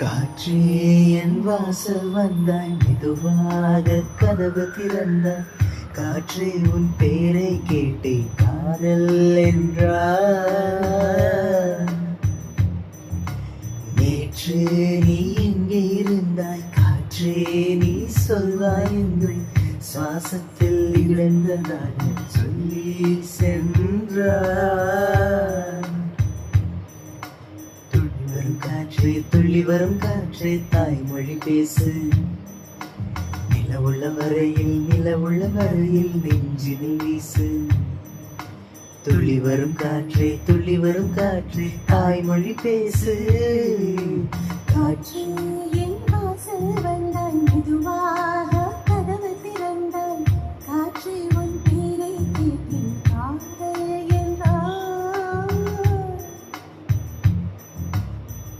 காற்றே என் வாசல் வந்தாய், மெதுவாக கதவு திறந்தாய். காற்றே உன் பேரை கேட்டே காதல் என்றாய். நேற்று நீ எங்கே இருந்தாய், காற்றே நீ சொல்வாய் என்று சுவாசத்தில் இழந்ததாக சொல்லி சென்றாய். துள்ளி வரும் காற்றே தாய்மொழி பேசு. நிலவுள்ள வரையில் நெஞ்சினில் வீசு. துள்ளி வரும் காற்றே தாய்மொழி பேசு. காற்றே என் வாசல் வந்தாய், மெதுவாக கதவு திறந்தாய். காற்றே உன் பேரை கேட்டேன் காதல் என்றாய்.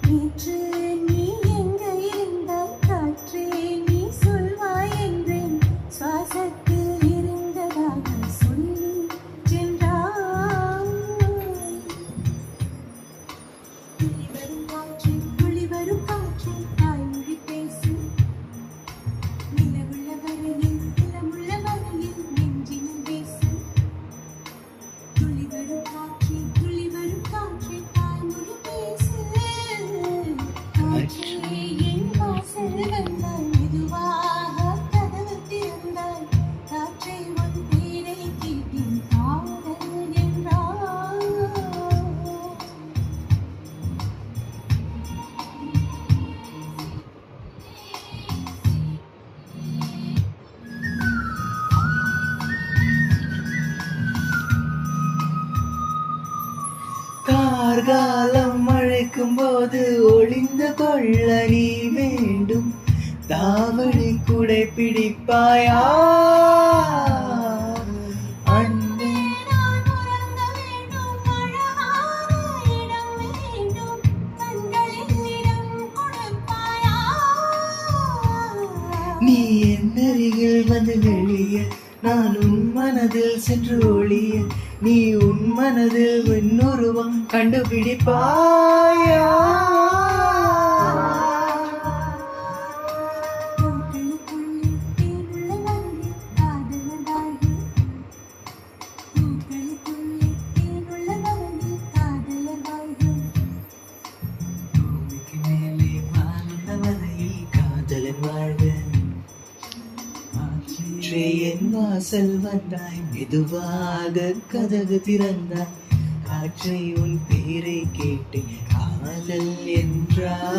நேற்று நீ எங்கே இருந்தாய், காற்றே நீ சொல்வாய் என்றேன் சுவாசத்தில் இருந்ததாக சொல்லி சென்றாய். துள்ளி வரும் காற்றே தாய்மொழி பேசு. நிலமுள்ள வரையில் நெஞ்சினில் வீசு. துள்ளி வரும் காற்றே தாய்மொழி பேசு. காற்றே என் வாசல் வந்தாய், மெதுவாக கதவு திறந்தாய். காற்றே உன் பேரை கேட்டேன் காதல் என்றாய். கார்காலம் அழைக்கும் போது ஒளிந்து கொள்ள நீ வேண்டும். தாவணி குடை பிடிப்பாயா அன்பே? நான் உறங்க வேண்டும், அழகான இடம் வேண்டும். கண்களில் இடம் கொடுப்பாயா? நீ என் அருகில் வந்து வெளிய, நான் உன் மனதில் சென்று ஒளிய. நீ உன் மனதில் இன்னொருவம் கண்டுபிடிப்பாயா? பூக்களுக்குள்ளே தேனுள்ள வரையில் காதலனார்கள். பூக்களுக்குள்ளே தேனுள்ள வரையில் காதலனார்கள். பூமிக்கு மேலே வாழ்ந்த வரையில் காதலன் வாழ்க. காற்றே என் வாசல் வந்தாய், மெதுவாக கதவு திறந்தாய். காற்றை உன் பேரை கேட்டு காதல் என்றாய்.